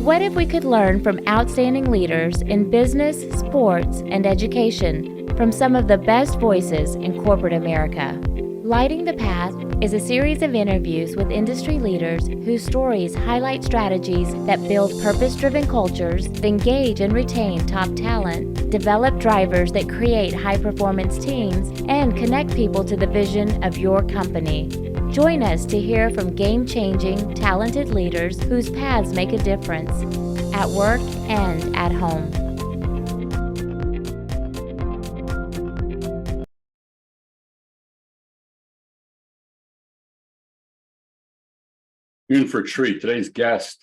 What if we could learn from outstanding leaders in business, sports, and education from some of the best voices in corporate America? Lighting the Path is a series of interviews with industry leaders whose stories highlight strategies that build purpose-driven cultures, engage and retain top talent, develop drivers that create high-performance teams, and connect people to the vision of your company. Join us to hear from game-changing, talented leaders whose paths make a difference at work and at home. In for a treat. Today's guest,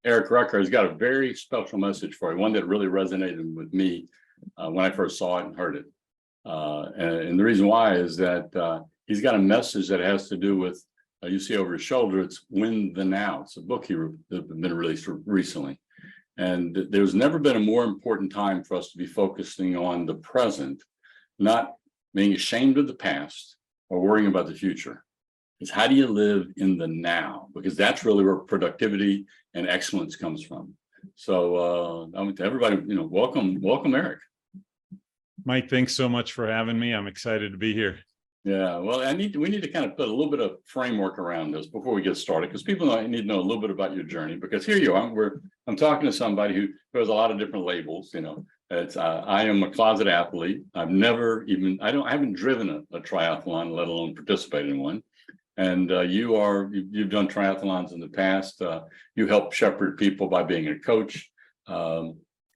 Eric Recker, has got a very special message for you, one that really resonated with me when I first saw it and heard it. And the reason why is that he's got a message that has to do with, you see over his shoulder, it's Win the Now. It's a book that's been released recently. And there's never been a more important time for us to be focusing on the present, not being ashamed of the past or worrying about the future. Is how do you live in the now? Because that's really where productivity and excellence comes from. So everybody, welcome, Eric. Mike, thanks so much for having me. I'm excited to be here. Yeah, well, we need to kind of put a little bit of framework around this before we get started, because people need to know a little bit about your journey. Because here you are, I'm talking to somebody who has a lot of different labels. It's I am a closet athlete. I haven't driven a triathlon, let alone participated in one. And you've done triathlons in the past. You help shepherd people by being a coach.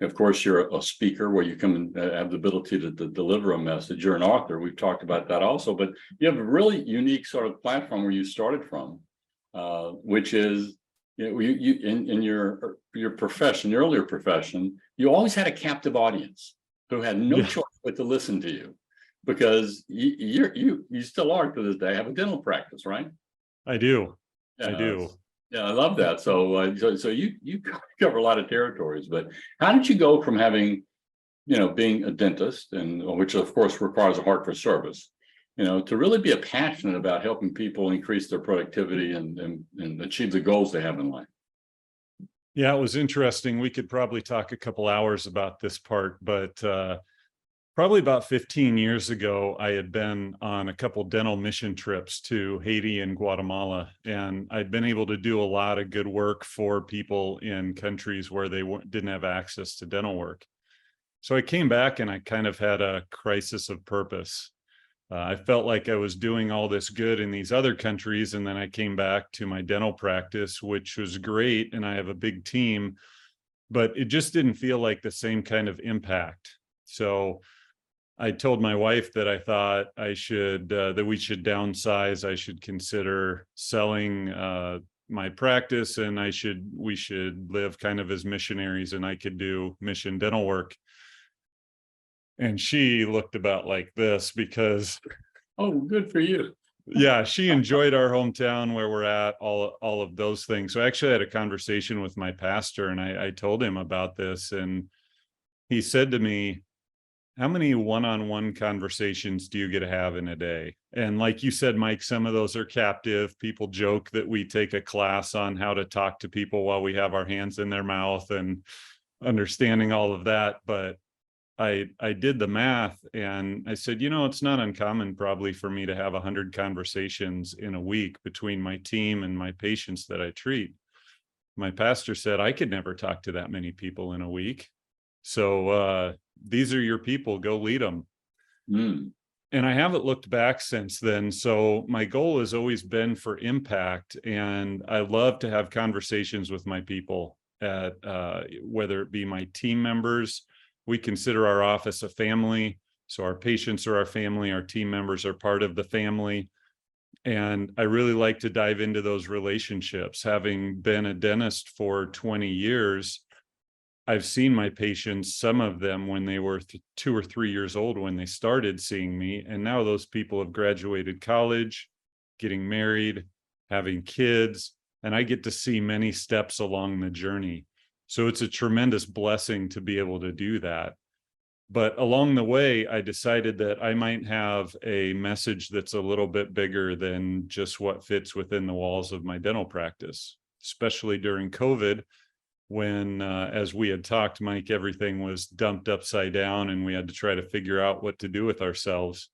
Of course, you're a speaker where you come and have the ability to deliver a message. You're an author. We've talked about that also, but you have a really unique sort of platform where you started from, which is, you in your profession, your earlier profession, you always had a captive audience who had no choice but to listen to you. Because you still are to this day have a dental practice, right? I do. Yeah, I do. Yeah, I love that. So you cover a lot of territories. But how did you go from having, being a dentist, and which of course requires a heart for service, to really be passionate about helping people increase their productivity and achieve the goals they have in life? Yeah, it was interesting. We could probably talk a couple hours about this part, but probably about 15 years ago, I had been on a couple dental mission trips to Haiti and Guatemala, and I'd been able to do a lot of good work for people in countries where they didn't have access to dental work. So I came back and I kind of had a crisis of purpose. I felt like I was doing all this good in these other countries, and then I came back to my dental practice, which was great, and I have a big team, but it just didn't feel like the same kind of impact. So I told my wife that I thought that we should downsize. I should consider selling my practice, and we should live kind of as missionaries, and I could do mission dental work. And she looked about like this because, oh, good for you. Yeah, she enjoyed our hometown, where we're at, all of those things. So I actually had a conversation with my pastor, and I told him about this, and he said to me, how many one-on-one conversations do you get to have in a day? And like you said, Mike, some of those are captive. People joke that we take a class on how to talk to people while we have our hands in their mouth and understanding all of that. But I did the math, and I said, it's not uncommon probably for me to have 100 conversations in a week between my team and my patients that I treat. My pastor said, I could never talk to that many people in a week. So these are your people, go lead them. And I haven't looked back since then. So my goal has always been for impact. And I love to have conversations with my people, whether it be my team members. We consider our office a family. So our patients are our family. Our team members are part of the family. And I really like to dive into those relationships. Having been a dentist for 20 years, I've seen my patients, some of them when they were 2 or 3 years old when they started seeing me. And now those people have graduated college, getting married, having kids, and I get to see many steps along the journey. So it's a tremendous blessing to be able to do that. But along the way, I decided that I might have a message that's a little bit bigger than just what fits within the walls of my dental practice, especially during COVID. when, as we had talked, Mike, everything was dumped upside down and we had to try to figure out what to do with ourselves.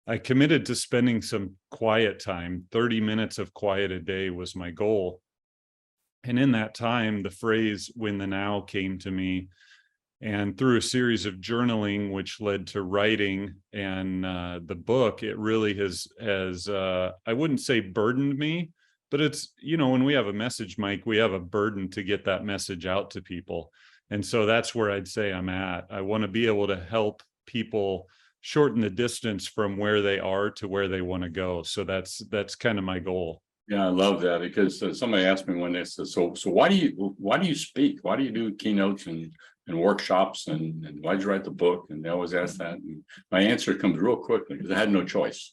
I committed to spending some quiet time. 30 minutes of quiet a day was my goal. And in that time, the phrase "when the now" came to me. And through a series of journaling, which led to writing and the book, it really has I wouldn't say burdened me, but it's, when we have a message, Mike, we have a burden to get that message out to people. And so that's where I'd say I'm at. I want to be able to help people shorten the distance from where they are to where they want to go. So that's kind of my goal. Yeah, I love that, because somebody asked me one day, so why do you speak? Why do you do keynotes and workshops and why'd you write the book? And they always ask that. And my answer comes real quickly, because I had no choice.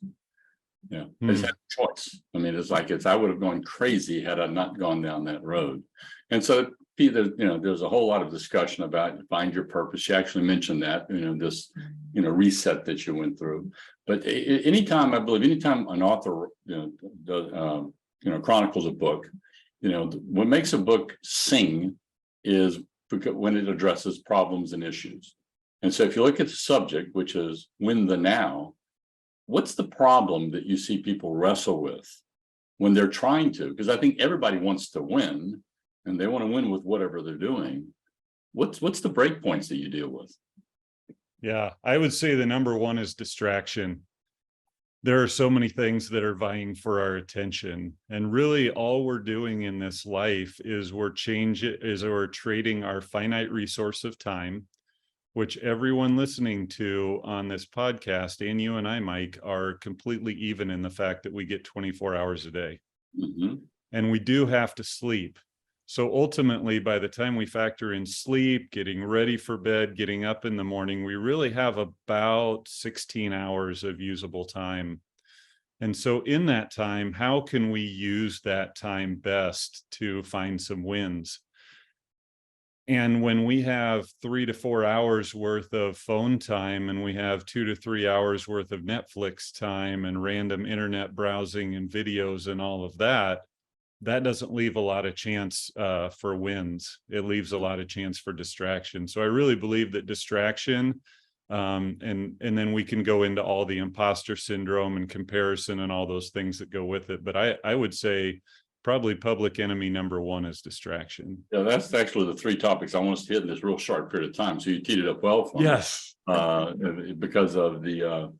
I just had no choice. I mean, it's like I would have gone crazy had I not gone down that road. And so there's a whole lot of discussion about find your purpose. She actually mentioned that, this reset that you went through. But anytime an author chronicles a book, what makes a book sing is because when it addresses problems and issues. And so if you look at the subject, which is "when the now," what's the problem that you see people wrestle with when they're trying to? Because I think everybody wants to win, and they want to win with whatever they're doing. What's the break points that you deal with? Yeah, I would say the number one is distraction. There are so many things that are vying for our attention. And really all we're doing in this life is we're trading our finite resource of time, which everyone listening to on this podcast, and you and I, Mike, are completely even in the fact that we get 24 hours a day. Mm-hmm. And we do have to sleep. So ultimately, by the time we factor in sleep, getting ready for bed, getting up in the morning, we really have about 16 hours of usable time. And so in that time, how can we use that time best to find some wins? And when we have 3 to 4 hours worth of phone time, and we have 2 to 3 hours worth of Netflix time and random internet browsing and videos and all of that, that doesn't leave a lot of chance for wins. It leaves a lot of chance for distraction. So I really believe that distraction, and then we can go into all the imposter syndrome and comparison and all those things that go with it. But I would say probably public enemy number one is distraction. Yeah, that's actually the three topics I want us to hit in this real short period of time. So you teed it up well for me. Yes. Because of the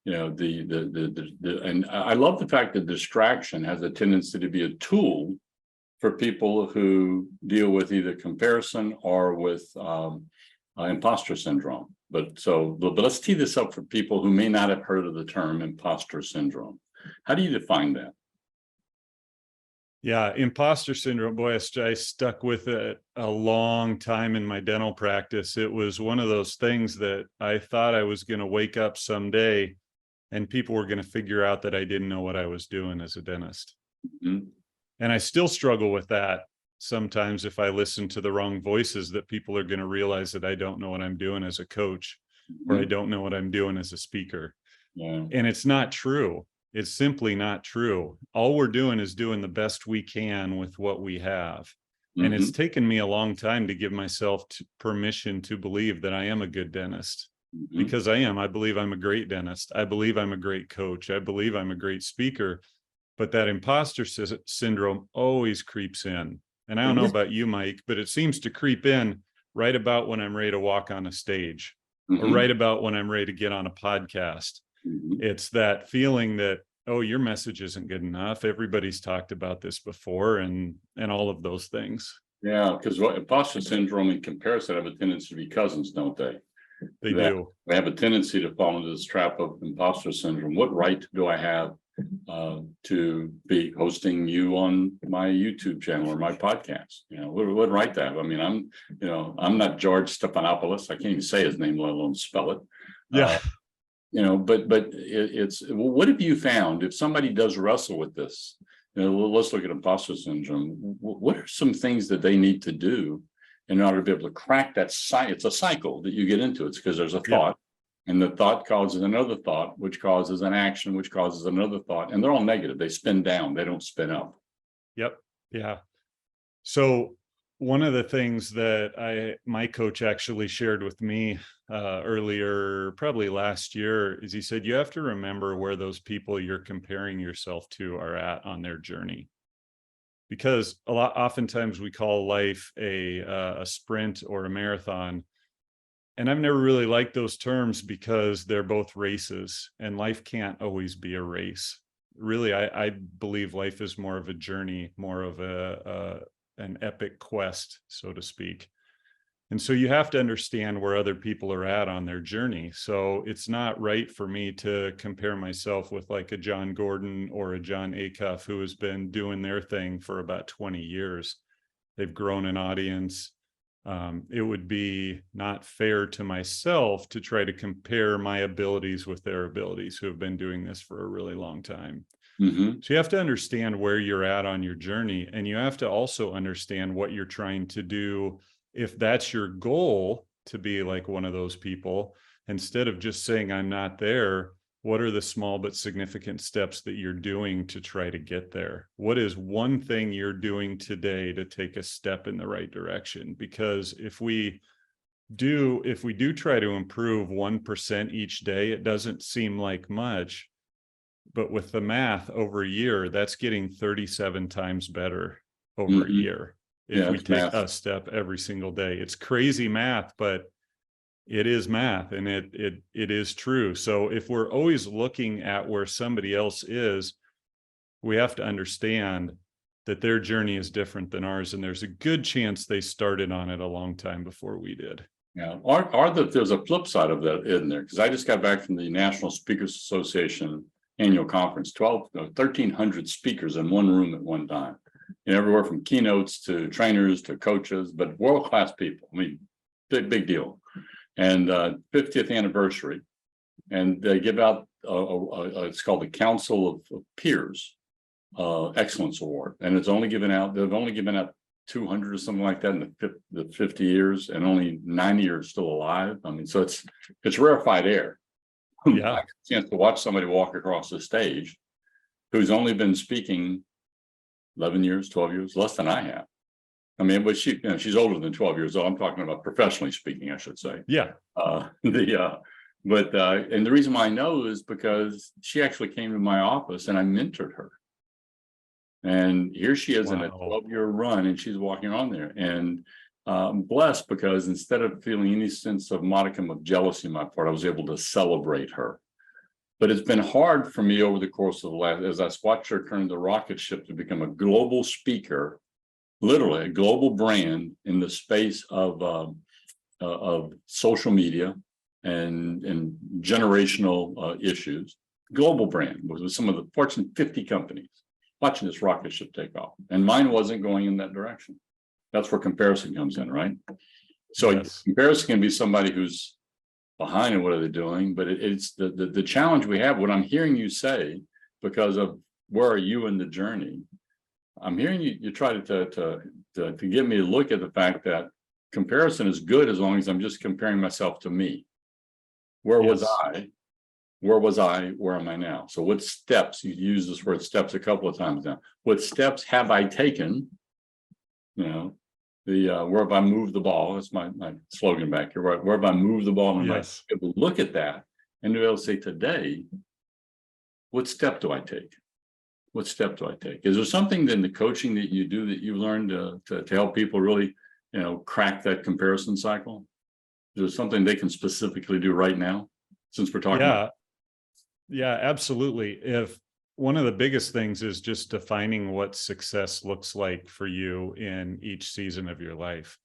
and I love the fact that distraction has a tendency to be a tool for people who deal with either comparison or with imposter syndrome. But let's tee this up for people who may not have heard of the term imposter syndrome. How do you define that? Yeah, imposter syndrome, boy, I stuck with it a long time in my dental practice. It was one of those things that I thought I was going to wake up someday and people were going to figure out that I didn't know what I was doing as a dentist. Mm-hmm. And I still struggle with that sometimes. If I listen to the wrong voices, that people are going to realize that I don't know what I'm doing as a coach, or I don't know what I'm doing as a speaker. Yeah. And it's not true. It's simply not true. All we're doing is doing the best we can with what we have. Mm-hmm. And it's taken me a long time to give myself permission to believe that I am a good dentist. Mm-hmm. Because I am. I believe I'm a great dentist. I believe I'm a great coach. I believe I'm a great speaker. But that imposter syndrome always creeps in. And I don't know about you, Mike, but it seems to creep in right about when I'm ready to walk on a stage, mm-hmm. or right about when I'm ready to get on a podcast. Mm-hmm. It's that feeling that, oh, your message isn't good enough. Everybody's talked about this before, and all of those things. Yeah, because imposter syndrome and comparison have a tendency to be cousins, don't they? They do. They have a tendency to fall into this trap of imposter syndrome. What right do I have to be hosting you on my YouTube channel or my podcast? What right to have? I mean, I'm not George Stephanopoulos. I can't even say his name, let alone spell it. Yeah. But it's what have you found if somebody does wrestle with this? Let's look at imposter syndrome. What are some things that they need to do in order to be able to crack that cycle? It's a cycle that you get into. It's because there's a thought, and the thought causes another thought, which causes an action, which causes another thought, and they're all negative. They spin down, they don't spin up. Yep. Yeah. So one of the things that my coach actually shared with me earlier, probably last year, is he said, you have to remember where those people you're comparing yourself to are at on their journey. Because oftentimes we call life a sprint or a marathon. And I've never really liked those terms because they're both races, and life can't always be a race. Really, I believe life is more of a journey, more of an epic quest, so to speak. And so you have to understand where other people are at on their journey. So it's not right for me to compare myself with like a John Gordon or a John Acuff, who has been doing their thing for about 20 years. They've grown an audience. It would be not fair to myself to try to compare my abilities with their abilities, who have been doing this for a really long time. Mm-hmm. So you have to understand where you're at on your journey, and you have to also understand what you're trying to do. If that's your goal, to be like one of those people, instead of just saying, I'm not there, what are the small but significant steps that you're doing to try to get there? What is one thing you're doing today to take a step in the right direction? Because if we do try to improve 1% each day, it doesn't seem like much, but with the math over a year, that's getting 37 times better over a year. If we take a step every single day. It's crazy math, but it is math, and it is true. So if we're always looking at where somebody else is, we have to understand that their journey is different than ours, and there's a good chance they started on it a long time before we did. Yeah, there's a flip side of that, isn't there? Because I just got back from the National Speakers Association annual conference, 1,300 speakers in one room at one time. Everywhere from keynotes to trainers to coaches, but world-class people. I mean, big deal. And 50th anniversary, and they give out it's called the Council of Peers Excellence Award, and they've only given out 200 or something like that in the 50 years, and only 90 are still alive. I mean, so it's rarefied air. Yeah, I had a chance to watch somebody walk across the stage who's only been speaking 11 years, 12 years, less than I have. I mean, but she's older than 12 years old. I'm talking about professionally speaking, I should say. yeah. And the reason why I know is because she actually came to my office and I mentored her. And here she is in a 12-year run, and she's walking on there. And I'm blessed because instead of feeling any sense of modicum of jealousy on my part, I was able to celebrate her. But it's been hard for me over the course of the last, as I watched her turn the rocket ship to become a global speaker, literally a global brand in the space of social media and generational issues, global brand with some of the Fortune 50 companies, watching this rocket ship take off. And mine wasn't going in that direction. That's where comparison comes in, right? So yes. Comparison can be somebody who's behind in what are they doing, but it's the challenge we have. What I'm hearing you say, because of where are you in the journey, I'm hearing you try to get me to look at the fact that comparison is good as long as I'm just comparing myself to me. Where was I? Where was I? Where am I now? So what steps, you use this word steps a couple of times now. What steps have I taken? Where have I moved the ball? That's my slogan back here. Where have I moved the ball? And yes. I'm able to look at that and be able to say today, what step do I take? What step do I take? Is there something in the coaching that you do that you learned to help people really, crack that comparison cycle? Is there something they can specifically do right now, since we're talking about? Yeah, absolutely. If one of the biggest things is just defining what success looks like for you in each season of your life,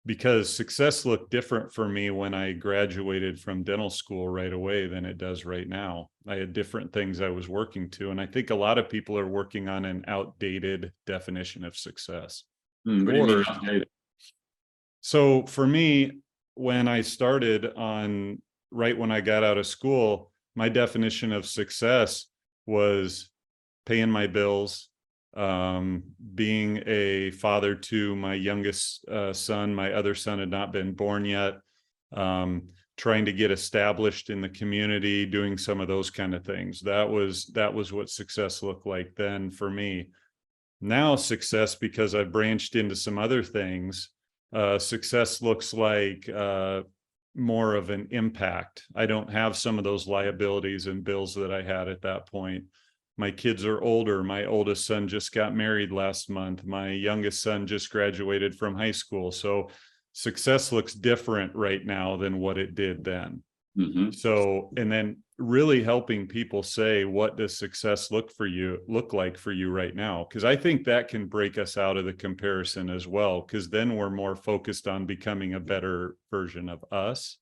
because success looked different for me when I graduated from dental school right away than it does right now. I had different things I was working to, and I think a lot of people are working on an outdated definition of success. What do you mean outdated? So for me, when I started right when I got out of school, my definition of success was paying my bills, being a father to my youngest son. My other son had not been born yet. Trying to get established in the community, doing some of those kind of things. That was what success looked like then for me. Now success, because I've branched into some other things, success looks like more of an impact. I don't have some of those liabilities and bills that I had at that point. My kids are older. My oldest son just got married last month. My youngest son just graduated from high school. So success looks different right now than what it did then. Mm-hmm. So, and then really helping people say, what does success look like for you right now? Because I think that can break us out of the comparison as well, because then we're more focused on becoming a better version of us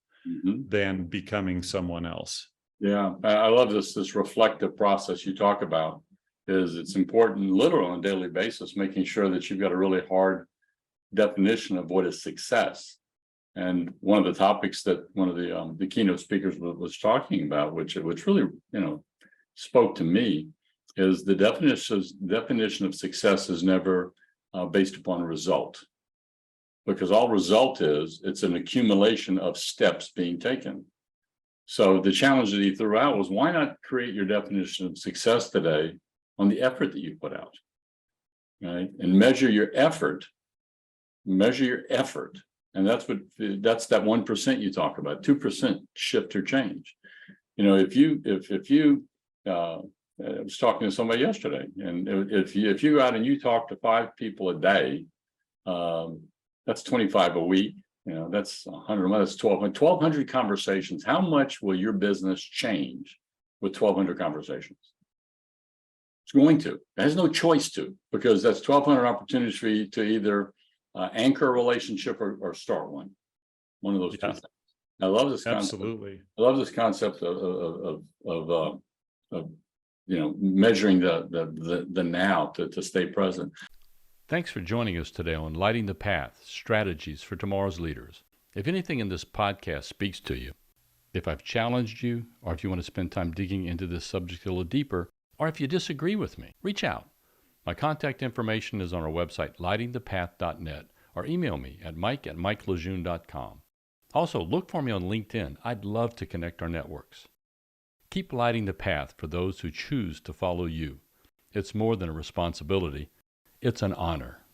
than becoming someone else. Yeah, I love this reflective process you talk about. It's important, literally on a daily basis, making sure that you've got a really hard definition of what is success. And one of the topics that one of the keynote speakers was talking about, which really, spoke to me, is the definition of success is never based upon result, because all result it's an accumulation of steps being taken. So the challenge that he threw out was, why not create your definition of success today on the effort that you put out, right? And measure your effort. And that's that 1% you talk about, 2% shift or change. If you I was talking to somebody yesterday, and if you go out and you talk to 5 people a day, that's 25 a week. That's 100, that's 1,200 conversations. How much will your business change with 1,200 conversations? It's going to. It has no choice to, because that's 1,200 opportunities for you to either anchor a relationship or start one of those two things. I love this concept. Absolutely. I love this concept of measuring the now to stay present. Thanks for joining us today on Lighting the Path, Strategies for Tomorrow's Leaders. If anything in this podcast speaks to you, if I've challenged you, or if you want to spend time digging into this subject a little deeper, or if you disagree with me, reach out. My contact information is on our website, lightingthepath.net, or email me at mike@mikelejeune.com. Also, look for me on LinkedIn. I'd love to connect our networks. Keep lighting the path for those who choose to follow you. It's more than a responsibility. It's an honor.